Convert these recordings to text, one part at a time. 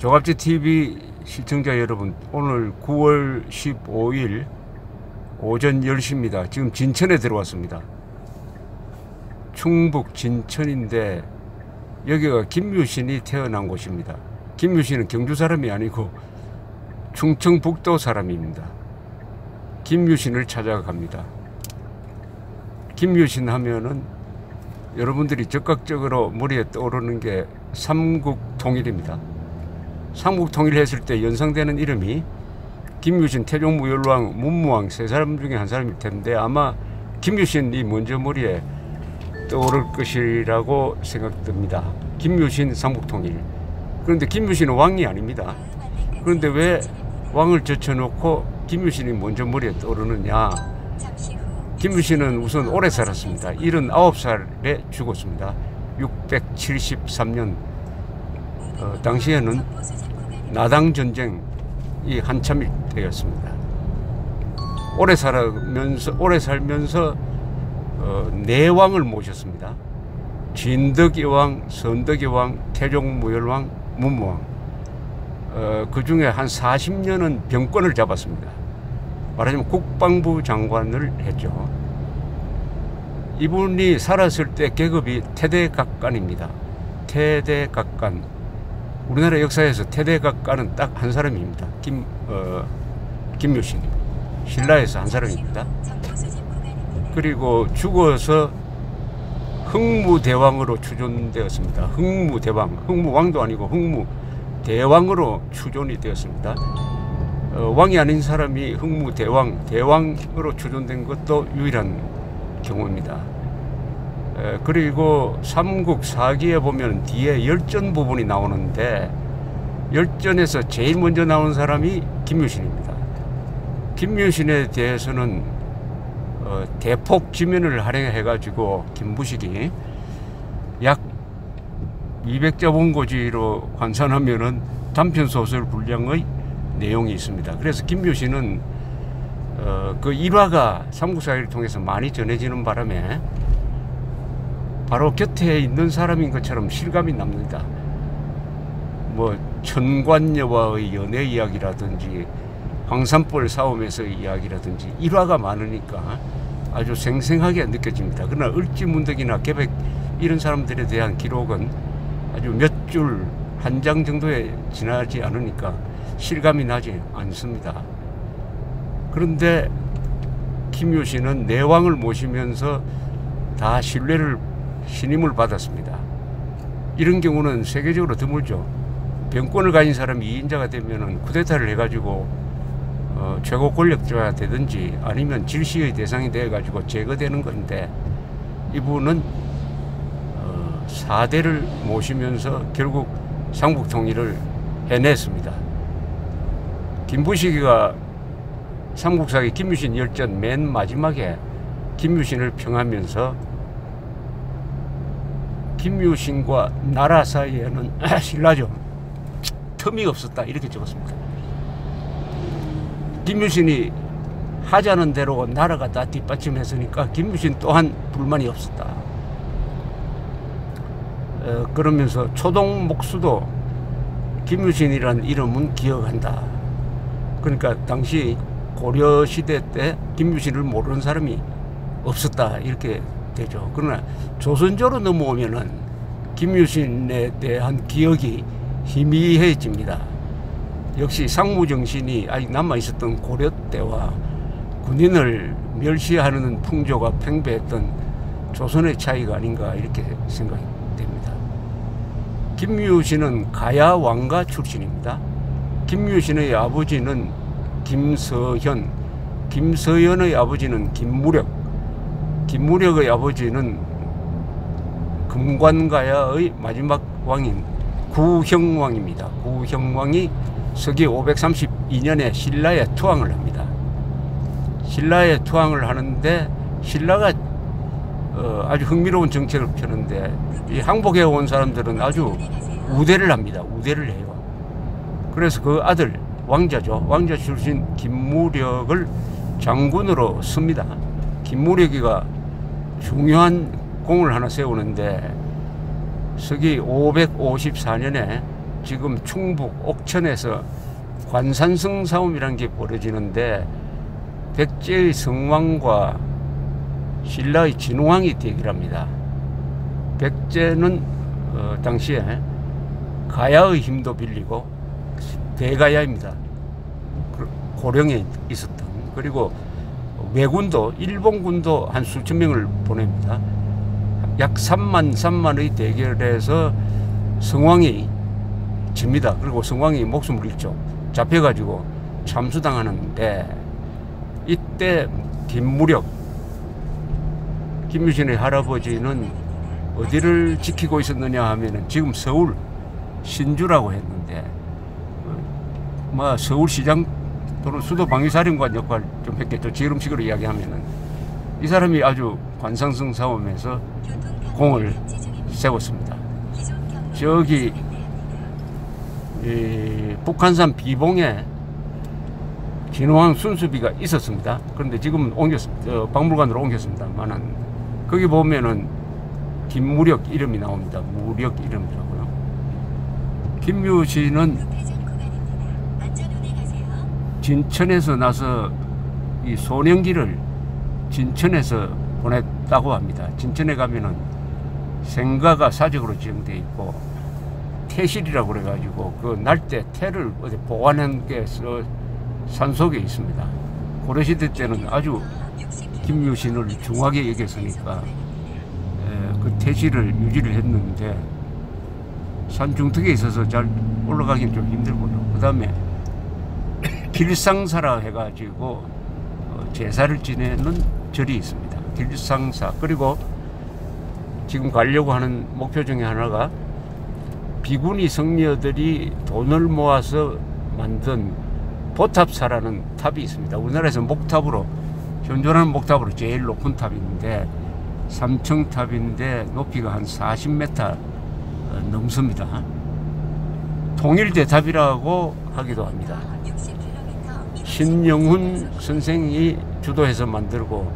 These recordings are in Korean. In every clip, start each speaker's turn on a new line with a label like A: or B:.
A: 조갑지 TV 시청자 여러분, 오늘 9월 15일 오전 10시입니다. 지금 진천에 들어왔습니다. 충북 진천인데 여기가 김유신이 태어난 곳입니다. 김유신은 경주 사람이 아니고 충청북도 사람입니다. 김유신을 찾아갑니다. 김유신 하면은 여러분들이 적극적으로 머리에 떠오르는 게 삼국통일입니다. 삼국통일했을 때 연상되는 이름이 김유신, 태종무열왕, 문무왕 세 사람 중에 한 사람일 텐데 아마 김유신이 먼저 머리에 떠오를 것이라고 생각됩니다. 김유신 삼국통일. 그런데 김유신은 왕이 아닙니다. 그런데 왜 왕을 젖혀놓고 김유신이 먼저 머리에 떠오르느냐? 김유신은 우선 오래 살았습니다. 79살에 죽었습니다. 673년. 당시에는 나당전쟁이 한참일 때였습니다. 오래 살면서 네 왕을 모셨습니다. 진덕이왕, 선덕이왕, 태종무열왕, 문무왕. 그 중에 한 40년은 병권을 잡았습니다. 말하자면 국방부 장관을 했죠. 이분이 살았을 때 계급이 태대각간입니다. 태대각간. 우리나라 역사에서 태대각간은 딱 한 사람입니다. 김유신. 신라에서 한 사람입니다. 그리고 죽어서 흥무대왕으로 추존되었습니다. 흥무대왕. 흥무왕도 아니고 흥무대왕으로 추존이 되었습니다. 왕이 아닌 사람이 흥무대왕, 대왕으로 추존된 것도 유일한 경우입니다. 그리고 삼국사기에 보면 뒤에 열전 부분이 나오는데 열전에서 제일 먼저 나온 사람이 김유신입니다. 김유신에 대해서는 대폭 지면을 할애해가지고 김부식이 약 200자 원고지로 환산하면은 단편소설 분량의 내용이 있습니다. 그래서 김유신은 그 일화가 삼국사기를 통해서 많이 전해지는 바람에 바로 곁에 있는 사람인 것처럼 실감이 납니다. 뭐 천관여와의 연애 이야기라든지 황산벌 싸움에서의 이야기라든지 일화가 많으니까 아주 생생하게 느껴집니다. 그러나 을지문덕이나 계백 이런 사람들에 대한 기록은 아주 몇 줄, 한 장 정도에 지나지 않으니까 실감이 나지 않습니다. 그런데 김유신은 내왕을 모시면서 다 신임을 받았습니다. 이런 경우는 세계적으로 드물죠. 병권을 가진 사람이 2인자가 되면은 쿠데타를 해가지고 최고 권력자가 되든지 아니면 질시의 대상이 돼가지고 제거되는 건데 이분은 4대를 모시면서 결국 삼국통일을 해냈습니다. 김부식이가 삼국사기 김유신 열전 맨 마지막에 김유신을 평하면서 김유신과 나라 사이에는 신라죠. 틈이 없었다 이렇게 적었습니다. 김유신이 하자는 대로 나라가 다 뒷받침했으니까 김유신 또한 불만이 없었다. 그러면서 초동목수도 김유신이라는 이름은 기억한다. 그러니까 당시 고려시대 때 김유신을 모르는 사람이 없었다 이렇게 되죠. 그러나 조선조로 넘어오면은 김유신에 대한 기억이 희미해집니다. 역시 상무정신이 아직 남아있었던 고려 때와 군인을 멸시하는 풍조가 팽배했던 조선의 차이가 아닌가 이렇게 생각이 됩니다. 김유신은 가야 왕가 출신입니다. 김유신의 아버지는 김서현, 김서현의 아버지는 김무력, 김무력의 아버지는 금관가야의 마지막 왕인 구형왕입니다. 구형왕이 서기 532년에 신라에 투항을 합니다. 신라에 투항을 하는데 신라가 아주 흥미로운 정책을 펴는데 이 항복해 온 사람들은 아주 우대를 합니다. 우대를 해요. 그래서 그 아들 왕자죠. 왕자 출신 김무력을 장군으로 씁니다. 김무력이가 중요한 공을 하나 세우는데 서기 554년에 지금 충북 옥천에서 관산성 싸움이라는 게 벌어지는데 백제의 성왕과 신라의 진왕이 대결합니다. 백제는 당시에 가야의 힘도 빌리고 대가야입니다. 고령에 있었던. 그리고 왜군도 일본군도 한 수천 명을 보냅니다. 약 3만의 대결에서 성왕이 집니다. 그리고 성왕이 목숨을 잃죠. 잡혀가지고 참수당하는데 이때 김무력, 김유신의 할아버지는 어디를 지키고 있었느냐 하면은 지금 서울 신주라고 했는데 뭐 서울시장 또는 수도 방위사령관 역할 좀 했겠죠. 지름식으로 이야기하면은 이 사람이 아주 관상성 싸움에서 공을 세웠습니다. 저기 북한산 비봉에 진왕 순수비가 있었습니다. 그런데 지금 박물관으로 옮겼습니다만은 거기 보면은 김무력 이름이 나옵니다. 무력 이름이라고요. 김유신은 진천에서 나서 이 소년기를 진천에서 보냈다고 합니다. 진천에 가면은 생가가 사적으로 지정되어 있고 태실이라고 그래가지고 그 날 때 태를 어디 보관한 게 산속에 있습니다. 고려시대 때는 아주 김유신을 중하게 여겼으니까 그 태실을 유지를 했는데 산 중턱에 있어서 잘 올라가기는 좀 힘들고요. 그 다음에 길상사라 해가지고 제사를 지내는 절이 있습니다. 길상사. 그리고 지금 가려고 하는 목표 중에 하나가 비구니 성녀들이 돈을 모아서 만든 보탑사라는 탑이 있습니다. 우리나라에서 목탑으로 현존하는 목탑으로 제일 높은 탑인데 3층 탑인데 높이가 한 40m 넘습니다. 통일대탑이라고 하기도 합니다. 신영훈 선생이 주도해서 만들고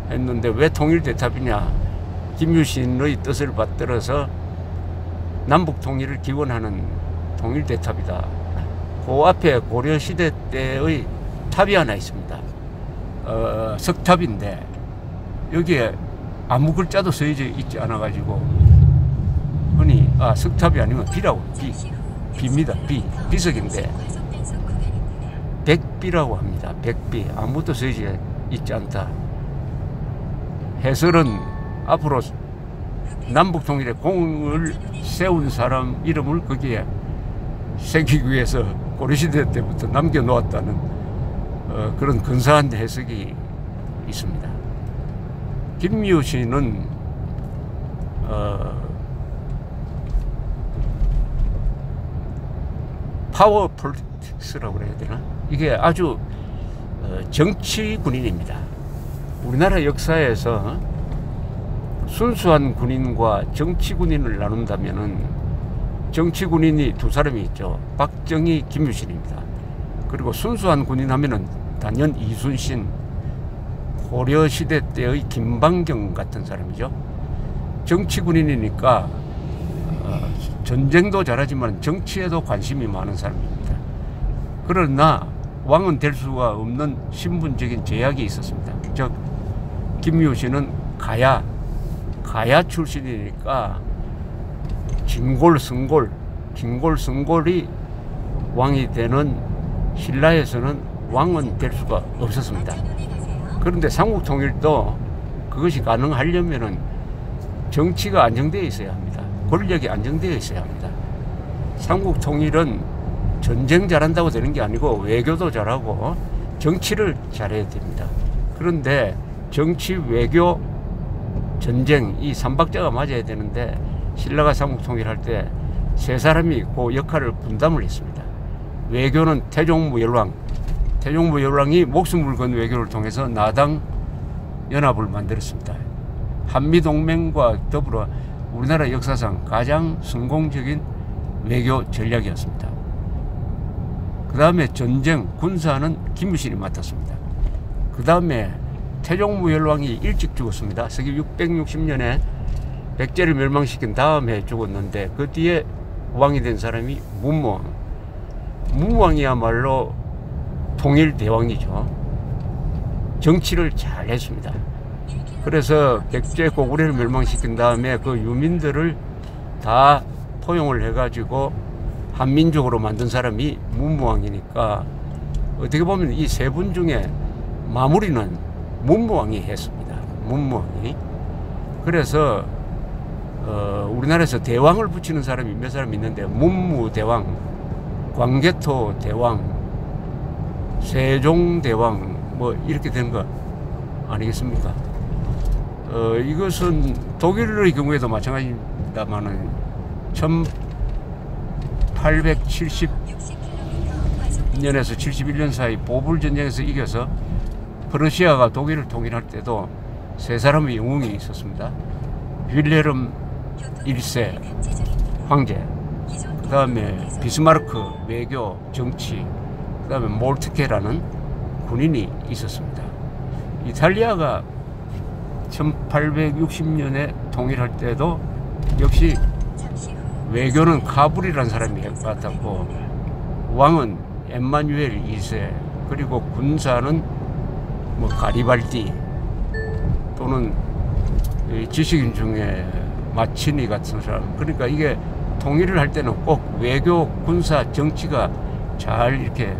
A: 했는데 왜 통일대탑이냐? 김유신의 뜻을 받들어서 남북 통일을 기원하는 통일대탑이다. 그 앞에 고려시대 때의 탑이 하나 있습니다. 석탑인데 여기에 아무 글자도 써져 있지 않아 가지고 흔히 석탑이 아니면 비라고. 비입니다. 비석인데 백비라고 합니다. 백비. 아무것도 써져 있지 않다. 해설은 앞으로 남북통일의 공을 세운 사람 이름을 거기에 새기기 위해서 고려시대 때부터 남겨놓았다는 그런 근사한 해석이 있습니다. 김유신은 파워 폴리틱스라고 그래야 되나? 이게 아주 정치 군인입니다. 우리나라 역사에서 순수한 군인과 정치 군인을 나눈다면은 정치 군인이 두 사람이 있죠. 박정희, 김유신입니다. 그리고 순수한 군인 하면은 단연 이순신, 고려시대 때의 김방경 같은 사람이죠. 정치 군인이니까 전쟁도 잘하지만 정치에도 관심이 많은 사람입니다. 그러나 왕은 될 수가 없는 신분적인 제약이 있었습니다. 즉 김유신은 가야 출신이니까 진골성골이 왕이 되는 신라에서는 왕은 될 수가 없었습니다. 그런데 삼국통일도 그것이 가능하려면은 정치가 안정되어 있어야 합니다. 권력이 안정되어 있어야 합니다. 삼국통일은 전쟁 잘한다고 되는 게 아니고 외교도 잘하고 정치를 잘해야 됩니다. 그런데 정치, 외교, 전쟁 이 삼박자가 맞아야 되는데 신라가 삼국통일할 때 세 사람이 그 역할을 분담을 했습니다. 외교는 태종무열왕이 목숨을 건 외교를 통해서 나당 연합을 만들었습니다. 한미동맹과 더불어 우리나라 역사상 가장 성공적인 외교 전략이었습니다. 그 다음에 전쟁, 군사는 김유신이 맡았습니다. 그 다음에 태종무열왕이 일찍 죽었습니다. 서기 660년에 백제를 멸망시킨 다음에 죽었는데 그 뒤에 왕이 된 사람이 문무왕. 문무왕이야말로 통일대왕이죠. 정치를 잘 했습니다. 그래서 백제 고구려를 멸망시킨 다음에 그 유민들을 다 포용을 해가지고 한민족으로 만든 사람이 문무왕이니까 어떻게 보면 이 세 분 중에 마무리는 문무왕이 했습니다. 문무왕이. 그래서 우리나라에서 대왕을 붙이는 사람이 몇 사람 있는데 문무대왕, 광개토대왕, 세종대왕 뭐 이렇게 되는 거 아니겠습니까? 이것은 독일의 경우에도 마찬가지입니다만은 1870년에서 71년 사이 보불 전쟁에서 이겨서 프러시아가 독일을 통일할 때도 세 사람의 영웅이 있었습니다. 윌헬름 1세 황제, 그 다음에 비스마르크 외교 정치, 그 다음에 몰트케라는 군인이 있었습니다. 이탈리아가 1860년에 통일할 때도 역시 외교는 카불이라는 사람이 맡았고 왕은 엠마뉴엘 2세, 그리고 군사는 뭐 가리발디 또는 지식인 중에 마치니 같은 사람. 그러니까 이게 통일을 할 때는 꼭 외교, 군사, 정치가 잘 이렇게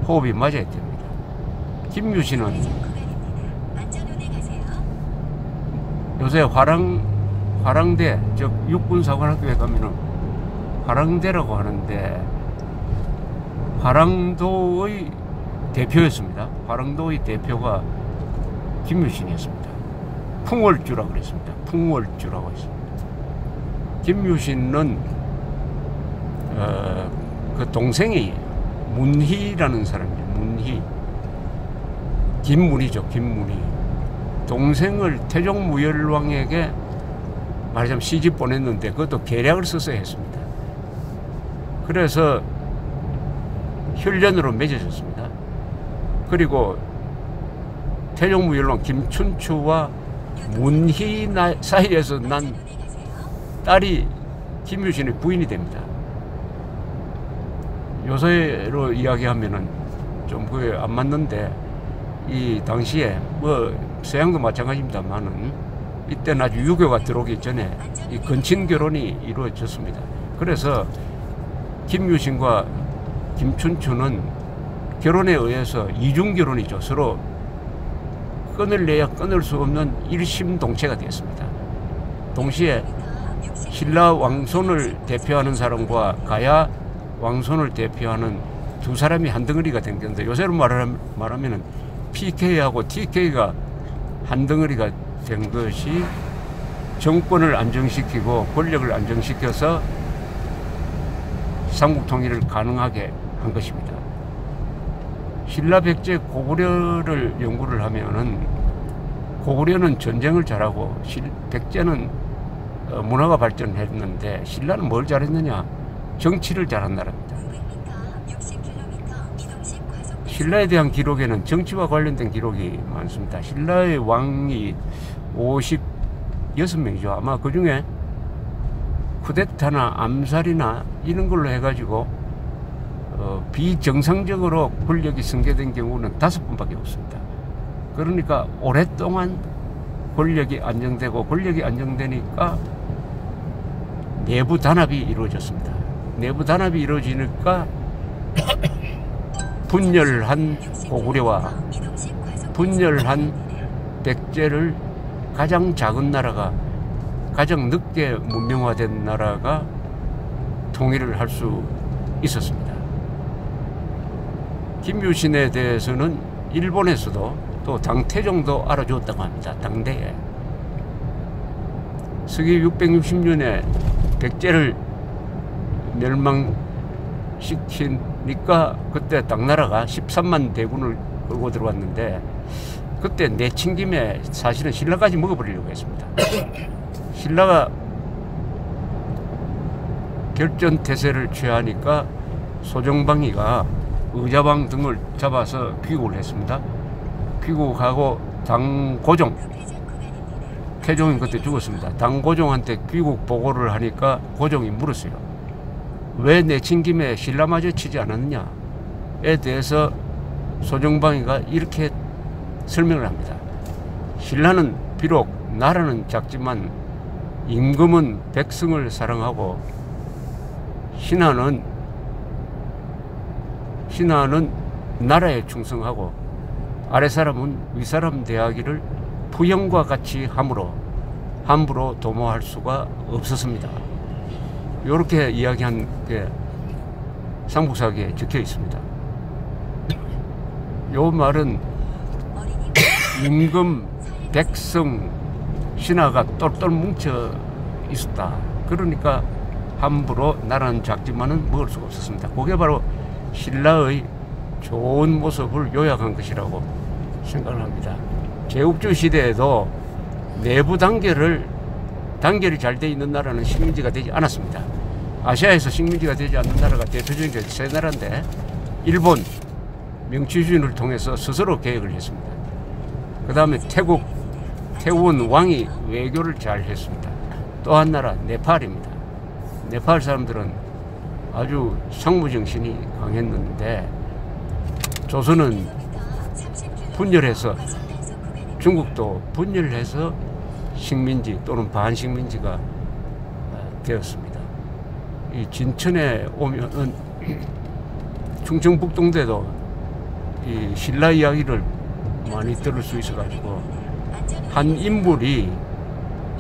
A: 호흡이 맞아야 됩니다. 김유신은 요새 화랑대, 즉 육군사관학교에 가면은 화랑대라고 하는데 화랑도의 대표였습니다. 화랑도의 대표가 김유신이었습니다. 풍월주라고 그랬습니다. 풍월주라고 했습니다. 김유신은 그 동생이 문희라는 사람이에요. 문희. 김문희죠. 김문희. 동생을 태종무열왕에게 말하자면 시집 보냈는데 그것도 계략을 써서 했습니다. 그래서 혈련으로 맺어졌습니다. 그리고 태종무열왕 김춘추와 문희 사이에서 난 딸이 김유신의 부인이 됩니다. 요새로 이야기하면은 좀 그게 안 맞는데 이 당시에 뭐 서양도 마찬가지입니다만은 이때는 아주 유교가 들어오기 전에 이 건친 결혼이 이루어졌습니다. 그래서 김유신과 김춘추는 결혼에 의해서 이중 결혼이죠. 서로 끊을래야 끊을 수 없는 일심동체가 되었습니다. 동시에 신라 왕손을 대표하는 사람과 가야 왕손을 대표하는 두 사람이 한 덩어리가 된 건데 요새로 말하면 PK하고 TK가 한 덩어리가 된 것이 정권을 안정시키고 권력을 안정시켜서 삼국 통일을 가능하게 한 것입니다. 신라 백제 고구려를 연구를 하면은 고구려는 전쟁을 잘하고 백제는 문화가 발전했는데 신라는 뭘 잘했느냐? 정치를 잘한 나라입니다. 신라에 대한 기록에는 정치와 관련된 기록이 많습니다. 신라의 왕이 56명이죠. 아마 그 중에 쿠데타나 암살이나 이런 걸로 해가지고 비정상적으로 권력이 승계된 경우는 5번밖에 없습니다. 그러니까 오랫동안 권력이 안정되고 권력이 안정되니까 내부 단합이 이루어졌습니다. 내부 단합이 이루어지니까 분열한 고구려와 분열한 백제를 가장 작은 나라가, 가장 늦게 문명화된 나라가 통일을 할 수 있었습니다. 김유신에 대해서는 일본에서도 또 당태종도 알아주었다고 합니다. 당대에. 서기 660년에 백제를 멸망시키니까 그때 당나라가 13만 대군을 끌고 들어왔는데 그때 내친 김에 사실은 신라까지 먹어버리려고 했습니다. 신라가 결전태세를 취하니까 소정방이가 의자방 등을 잡아서 귀국을 했습니다. 귀국하고 당고종, 태종이 그때 죽었습니다. 당고종한테 귀국 보고를 하니까 고종이 물었어요. 왜 내친 김에 신라마저 치지 않았느냐에 대해서 소정방이가 이렇게 설명을 합니다. 신라는 비록 나라는 작지만 임금은 백성을 사랑하고 신하는 나라에 충성하고 아랫사람은 윗사람 대하기를 부형과 같이 함으로 함부로 도모할 수가 없었습니다. 이렇게 이야기한 게 상북사기에 적혀 있습니다. 요 말은 임금, 백성, 신하가 똘똘 뭉쳐 있었다. 그러니까 함부로 나라는 작지만은 먹을 수가 없었습니다. 그게 바로 신라의 좋은 모습을 요약한 것이라고 생각을 합니다. 제국주 시대에도 내부 단결이 잘 돼 있는 나라는 식민지가 되지 않았습니다. 아시아에서 식민지가 되지 않는 나라가 대표적인 게 세 나라인데, 일본, 명치주의를 통해서 스스로 계획을 했습니다. 그 다음에 태원 왕이 외교를 잘 했습니다. 또 한 나라 네팔입니다. 네팔 사람들은 아주 상무정신이 강했는데 조선은 분열해서, 중국도 분열해서 식민지 또는 반식민지가 되었습니다. 이 진천에 오면은 충청북동대도 이 신라 이야기를 많이 들을 수 있어가지고 한 인물이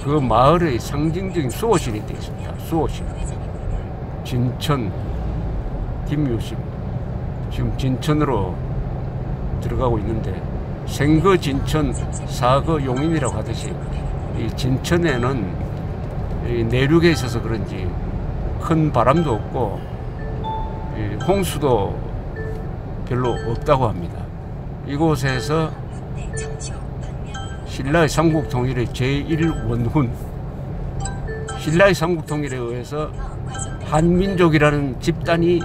A: 그 마을의 상징적인 수호신이 되어 있습니다. 수호신. 진천 김유심. 지금 진천으로 들어가고 있는데 생거 진천 사거 용인이라고 하듯이 이 진천에는 이 내륙에 있어서 그런지 큰 바람도 없고 홍수도 별로 없다고 합니다. 이곳에서 신라의 삼국통일의 제1원훈, 신라의 삼국통일에 의해서 한민족이라는 집단이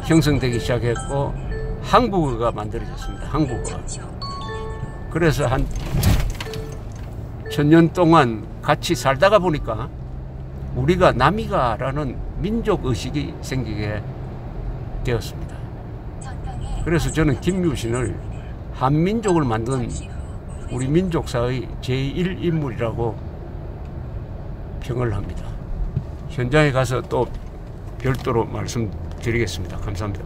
A: 형성되기 시작했고 한국어가 만들어졌습니다. 한국어. 그래서 한 1000년 동안 같이 살다가 보니까 우리가 남이가라는 민족의식이 생기게 되었습니다. 그래서 저는 김유신을 한민족을 만든 우리 민족사의 제1인물이라고 평을 합니다. 현장에 가서 또 별도로 말씀드리겠습니다. 감사합니다.